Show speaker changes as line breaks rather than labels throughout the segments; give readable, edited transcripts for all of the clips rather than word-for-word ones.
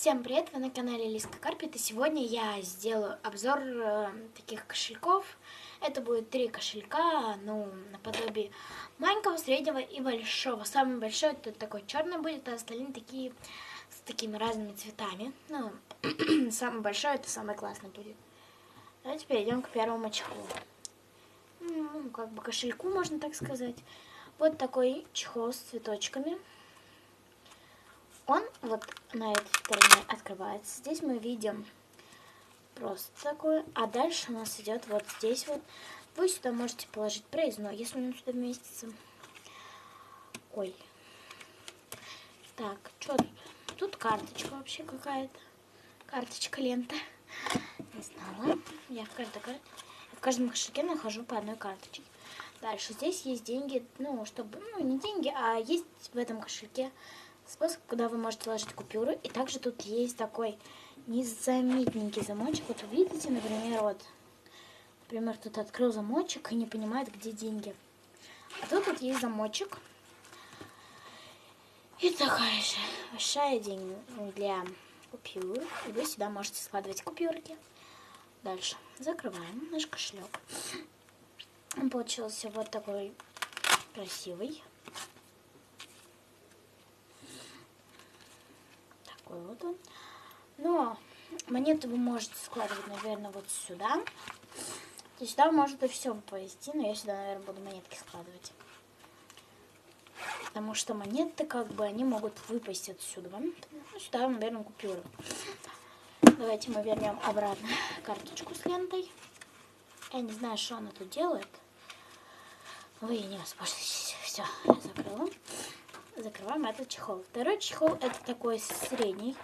Всем привет, вы на канале Лиска Карпит, и сегодня я сделаю обзор таких кошельков. Это будет 3 кошелька, наподобие маленького, среднего и большого. Самый большой это такой черный будет, а остальные такие с такими разными цветами. Самый большой это самый классный будет. Давайте перейдем к первому чехлу. Как бы кошельку, можно так сказать. Вот такой чехол с цветочками. Он вот на этой стороне открывается. Здесь мы видим просто такое. А дальше у нас идет вот здесь вот. Вы сюда можете положить проездной, если он сюда вместится. Ой. Так, что тут? Тут карточка вообще какая-то. Карточка, лента. Не знала. Я в каждом кошельке нахожу по одной карточке. Дальше здесь есть деньги, не деньги, а есть в этом кошельке способ, куда вы можете ложить купюры. И также тут есть такой незаметненький замочек. Вот вы видите, например, тут открыл замочек и не понимает, где деньги. А тут есть замочек. И такая же большая деньги для купюр. И вы сюда можете складывать купюрки. Дальше закрываем наш кошелек. Он получился вот такой красивый. Такой вот он. Но монеты вы можете складывать, наверное, вот сюда. То есть сюда может и все повезти, но я сюда, наверное, буду монетки складывать. Потому что монеты, они могут выпасть отсюда. Сюда, наверное, купюры. Давайте мы вернем обратно карточку с лентой. Я не знаю, что она тут делает. Вы не воспользуетесь. Все, я закрыла. Закрываем этот чехол. Второй чехол это такой средний.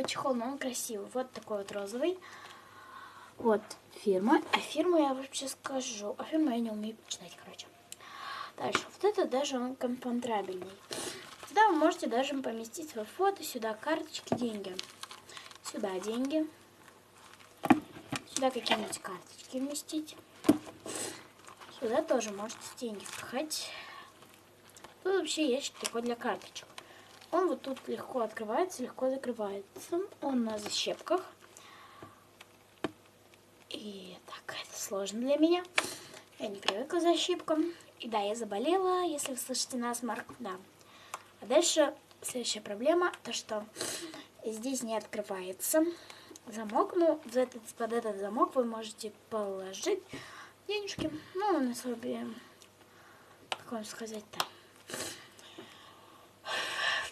Чехол, но он красивый. Вот такой вот розовый. Вот фирма. А фирму я вообще скажу. А фирму я не умею читать, короче. Дальше. Вот это даже он компонтрабельный. Сюда вы можете даже поместить свое фото. Сюда карточки, деньги. Сюда деньги. Сюда какие-нибудь карточки вместить. Сюда тоже можете деньги впихать. Тут вообще ящик такой для карточек. Он вот тут легко открывается, легко закрывается. Он на защепках. И так, это сложно для меня. Я не привыкла к защипкам. И да, я заболела, если вы слышите насморк. Да. А дальше следующая проблема, то что здесь не открывается замок. Под этот замок вы можете положить денежки. На свой, как вам сказать-то,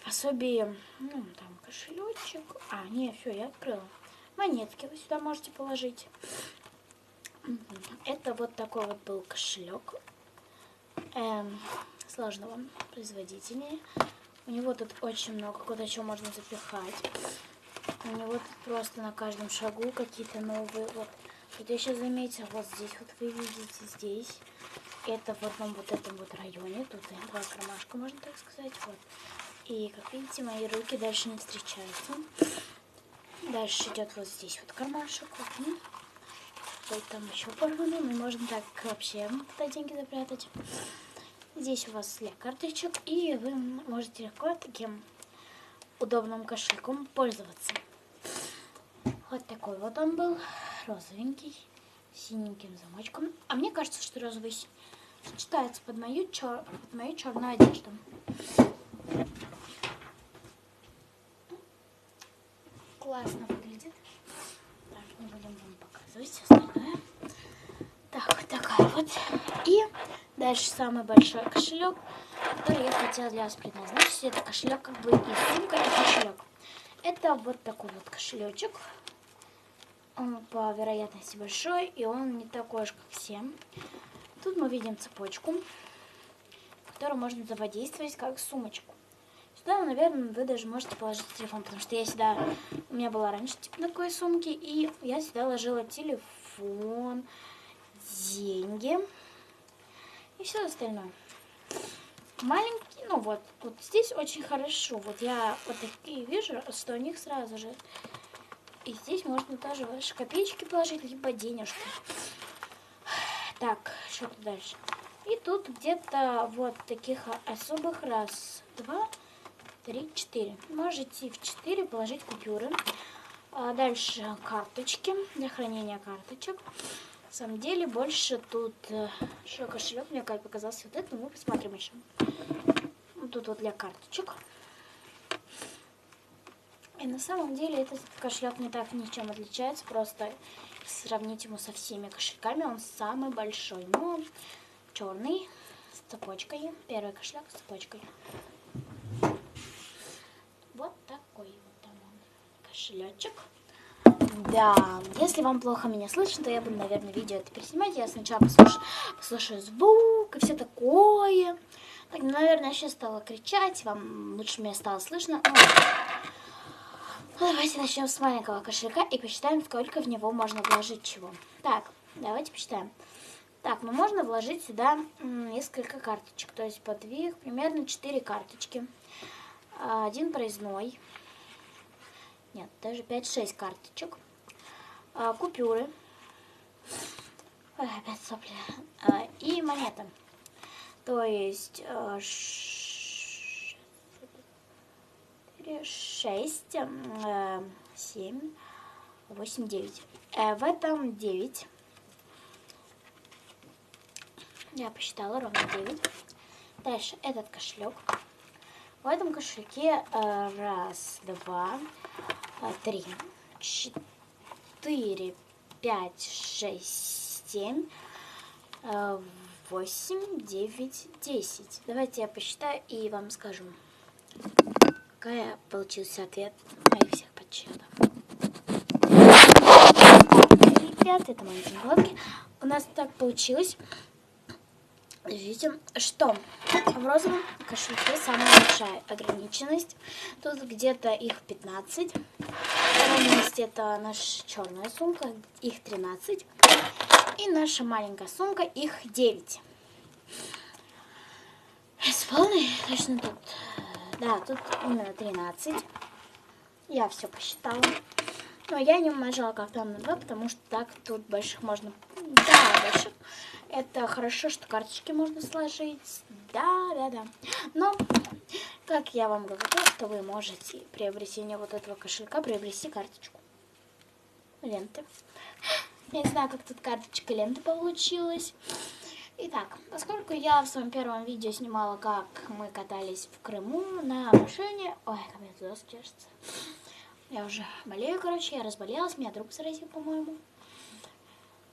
пособие, там кошелечек. Все, я открыла. Монетки вы сюда можете положить. Это вот такой вот был кошелек сложного производителя. У него тут очень много куда чего можно запихать. У него тут просто на каждом шагу какие-то новые. Вот я сейчас заметила, вот здесь вот вы видите, здесь. Это в одном вот этом вот районе. Тут 2 кармашка, можно так сказать. Вот. И, как видите, мои руки дальше не встречаются. Дальше идет вот здесь вот кармашек. Вот там еще порвано. Мы можем так вообще туда деньги запрятать. Здесь у вас для карточек. И вы можете легко таким удобным кошельком пользоваться. Вот такой вот он был. Розовенький. С синеньким замочком. А мне кажется, что розовый сочетается под мою черную одежду. Классно выглядит. Так, не будем вам показывать остальное. Так, вот такая вот. И дальше самый большой кошелек, который я хотела для вас предназначить. Это кошелек и сумка, и кошелек. Это вот такой вот кошелечек. Он по вероятности большой, и он не такой же, как все. Тут мы видим цепочку, которую можно взаимодействовать как сумочку. Сюда, наверное, вы даже можете положить телефон, потому что у меня была раньше типа такой сумки, и я сюда ложила телефон, деньги и все остальное. Маленький, вот здесь очень хорошо. Вот я вот такие вижу, что у них сразу же. И здесь можно тоже ваши копеечки положить, либо денежки. Так, что тут дальше? И тут где-то вот таких особых 1, 2, 3, 4. Можете в 4 положить купюры. Дальше карточки для хранения карточек. На самом деле больше тут еще кошелек, мне как показался вот это, но мы посмотрим еще. Вот тут вот для карточек. И на самом деле этот кошелек не так ничем отличается, просто сравнить ему со всеми кошельками, он самый большой. Но черный, с цепочкой, первый кошелек с цепочкой. Вот такой вот там он, кошелечек. Да, если вам плохо меня слышно, то я буду, наверное, видео это переснимать. Я сначала послушаю звук и все такое. Так, наверное, я сейчас стала кричать, вам лучше меня стало слышно. Ну, давайте начнем с маленького кошелька и посчитаем, сколько в него можно вложить чего. Так, давайте посчитаем. Так, ну можно вложить сюда несколько карточек, то есть по 2, примерно 4 карточки. Один проездной. Нет, даже 5-6 карточек. Купюры. Ой, опять сопли. И монеты. То есть 6, 7, 8, 9. В этом 9. Я посчитала ровно 9. Дальше этот кошелек. В этом кошельке 1, 2, 3, 4, 5, 6, 7, 8, 9, 10. Давайте я посчитаю и вам скажу, какая получился ответ моих всех подсчетов. Ребята, это мои деньги. У нас так получилось. Видите, что в розовом кошельке самая большая ограниченность. Тут где-то их 15. Второе месте это наша черная сумка, их 13. И наша маленькая сумка, их 9. Полный, точно тут. Да, тут именно 13. Я все посчитала. Но я не умножала как там на 2, потому что так тут больших можно... Да, больших. Это хорошо, что карточки можно сложить. Да. Но, как я вам говорю, что вы можете при приобретении вот этого кошелька приобрести карточку. Ленты. Я не знаю, как тут карточка ленты получилась. Итак, поскольку я в своем первом видео снимала, как мы катались в Крыму на машине... Ой, ко мне туда чешется. Я уже болею, короче, я разболелась, меня друг заразил, по-моему.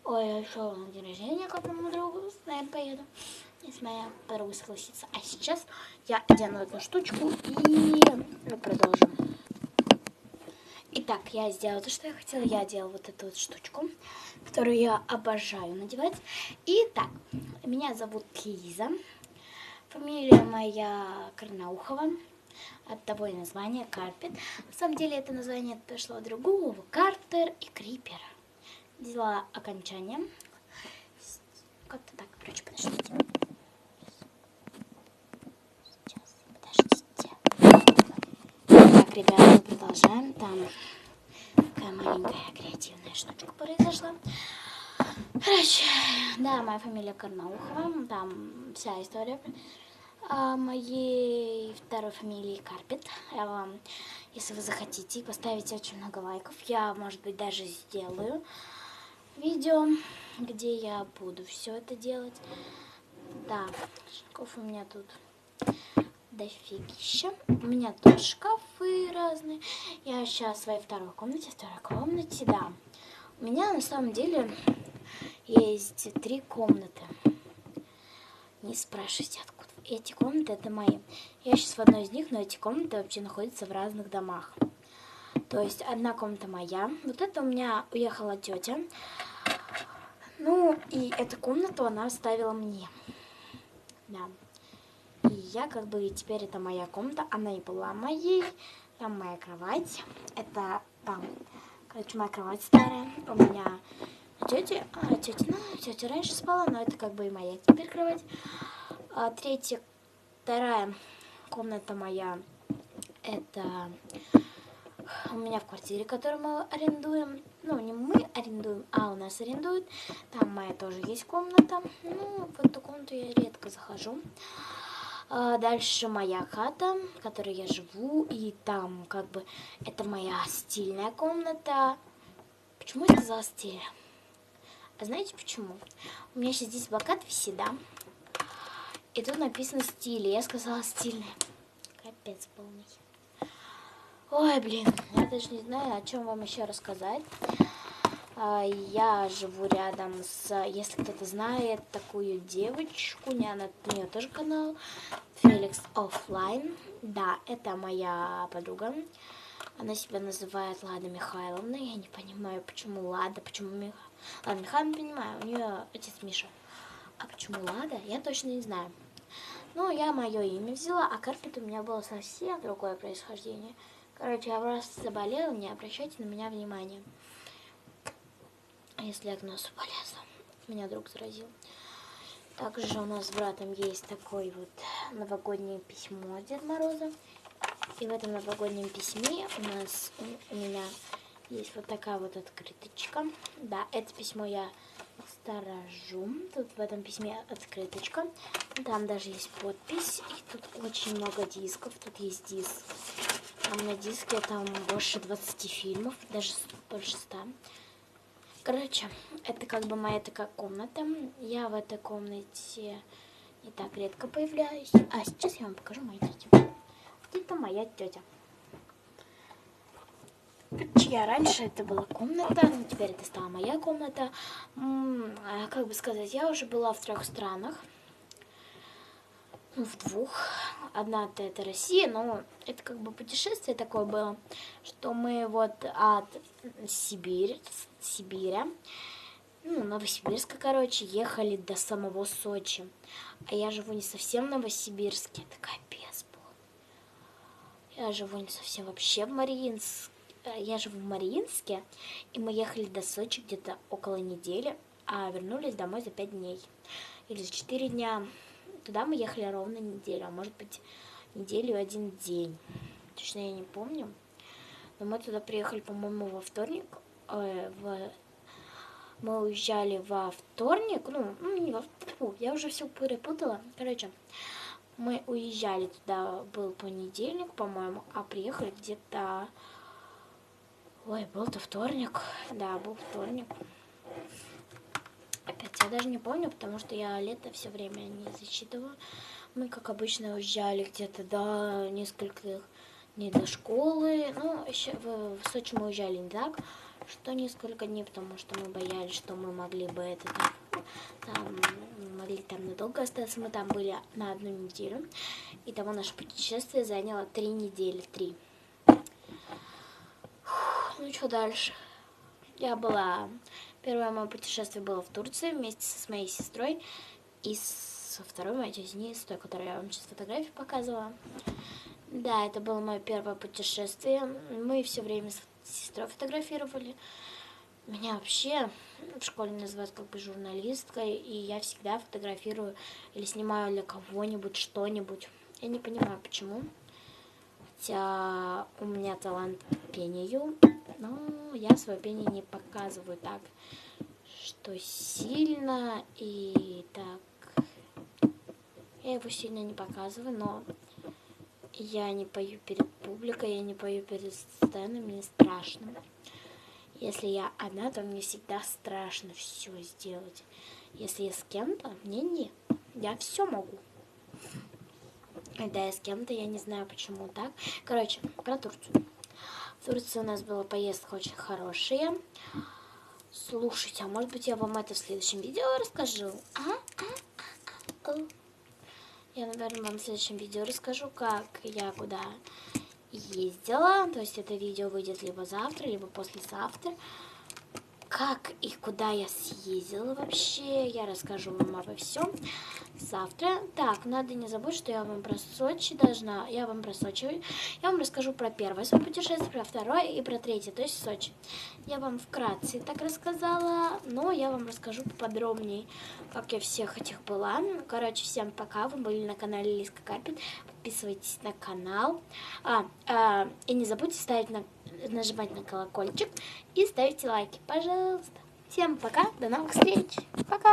Ой, я еще на день рождения к одному другу, наверное, поеду, если моя подруга согласится. А сейчас я одену эту штучку и продолжим. Итак, я сделала то, что я хотела. Я делала вот эту вот штучку, которую я обожаю надевать. Итак, меня зовут Лиза. Фамилия моя Карнаухова. От того и название Карпет. На самом деле это название пришло от другого. Картер и Крипер. Делала окончание. Как-то так, короче, подождите. Сейчас, подождите. Так, ребята, мы продолжаем. Там такая маленькая креативная штучка произошла. Короче, да, моя фамилия Карнаухова. Там вся история. Моей второй фамилии Карпет. Я вам, если вы захотите, поставите очень много лайков. Я, может быть, даже сделаю видео, где я буду все это делать. Да, шкаф у меня тут дофигища. У меня тут шкафы разные. Я сейчас в своей второй комнате. Да. У меня на самом деле есть 3 комнаты. Не спрашивайте, откуда. Эти комнаты это мои. Я сейчас в одной из них, но эти комнаты вообще находятся в разных домах. То есть одна комната моя. Вот это у меня уехала тетя. Ну, и эту комнату она оставила мне. Да. И я как бы теперь это моя комната. Она и была моей. Там моя кровать. Это там, короче, моя кровать старая. У меня тетя раньше спала, но это как бы и моя теперь кровать. Вторая комната моя, это у меня в квартире, которую мы арендуем. Ну, не мы арендуем, а у нас арендуют. Там моя тоже есть комната. Ну, в эту комнату я редко захожу. Дальше моя хата, в которой я живу, и там как бы это моя стильная комната. Почему я сказала стиль? А знаете почему? У меня сейчас здесь плакат висит, да? И тут написано стиль, и я сказала стильный. Капец полный. Ой, блин, я даже не знаю, о чем вам еще рассказать. Я живу рядом с, если кто-то знает, такую девочку, у нее тоже канал, Феликс Оффлайн. Да, это моя подруга. Она себя называет Лада Михайловна. Я не понимаю, почему Лада, почему Михайловна. Лада Михайловна, понимаю, у нее отец Миша. А почему Лада, я точно не знаю. Ну, я мое имя взяла, а Карпет у меня было совсем другое происхождение. Короче, я просто заболела, не обращайте на меня внимания. Если я к носу полезла. Меня друг заразил. Также у нас с братом есть такое вот новогоднее письмо от Деда Мороза. И в этом новогоднем письме у меня есть вот такая вот открыточка. Да, это письмо я сторожу. Тут в этом письме открыточка. Там даже есть подпись. И тут очень много дисков. Тут есть диск. Там на диске там больше 20 фильмов. Даже больше 100. Короче, это как бы моя такая комната. Я в этой комнате не так редко появляюсь. А сейчас я вам покажу мою тетю. Это моя тетя. Чья раньше это была комната, но теперь это стала моя комната. Как бы сказать, я уже была в 3 странах. Ну, в 2. Одна-то это Россия, но это как бы путешествие такое было, что мы вот от Сибири, Новосибирска, короче, ехали до самого Сочи. А я живу не совсем в Новосибирске, это капец был. Я живу не совсем вообще в Мариинске. Я живу в Мариинске, и мы ехали до Сочи где-то около недели, а вернулись домой за 5 дней. Или за 4 дня. Туда мы ехали ровно неделю, а может быть неделю и 1 день. Точно я не помню. Но мы туда приехали, по-моему, во вторник. Мы уезжали во вторник. Не во вторник. Я уже все перепутала. Короче, мы уезжали туда, был понедельник, по-моему, а приехали где-то... Ой, был-то вторник. Да, был вторник. Опять я даже не помню, потому что я лето все время не засчитывала. Мы, как обычно, уезжали где-то до нескольких дней до школы. Ну, еще в Сочи мы уезжали не так, что несколько дней, потому что мы боялись, что мы могли бы могли там надолго остаться. Мы там были на 1 неделю. И того наше путешествие заняло 3 недели. 3. Ну, что дальше? Первое мое путешествие было в Турции вместе с моей сестрой и со второй моей тетей, с той, которую я вам сейчас фотографию показывала. Да, это было мое первое путешествие. Мы все время с сестрой фотографировали. Меня вообще в школе называют как бы журналисткой, и я всегда фотографирую или снимаю для кого-нибудь что-нибудь. Я не понимаю, почему. Хотя у меня талант к пению, но я свое пение не показываю так, что сильно и так. Я его сильно не показываю, но я не пою перед публикой, я не пою перед сценой, мне страшно. Если я одна, то мне всегда страшно все сделать. Если я с кем-то, мне нет. Я все могу. Когда я с кем-то, я не знаю, почему так. Короче, про Турцию. В Турции у нас была поездка очень хорошая. Слушайте, а может быть я вам это в следующем видео расскажу? Я, наверное, вам в следующем видео расскажу, как я куда ездила. То есть это видео выйдет либо завтра, либо послезавтра. Как и куда я съездила вообще, я расскажу вам обо всем завтра. Так, надо не забыть, что я вам про Сочи должна. Я вам расскажу про первое свое путешествие, про второе и про третье, то есть Сочи. Я вам вкратце так рассказала, но я вам расскажу поподробнее, как я всех этих была. Короче, всем пока, вы были на канале Лиска Карпет. Подписывайтесь на канал. И не забудьте нажимать на колокольчик и ставьте лайки, пожалуйста. Всем пока, до новых встреч. Пока!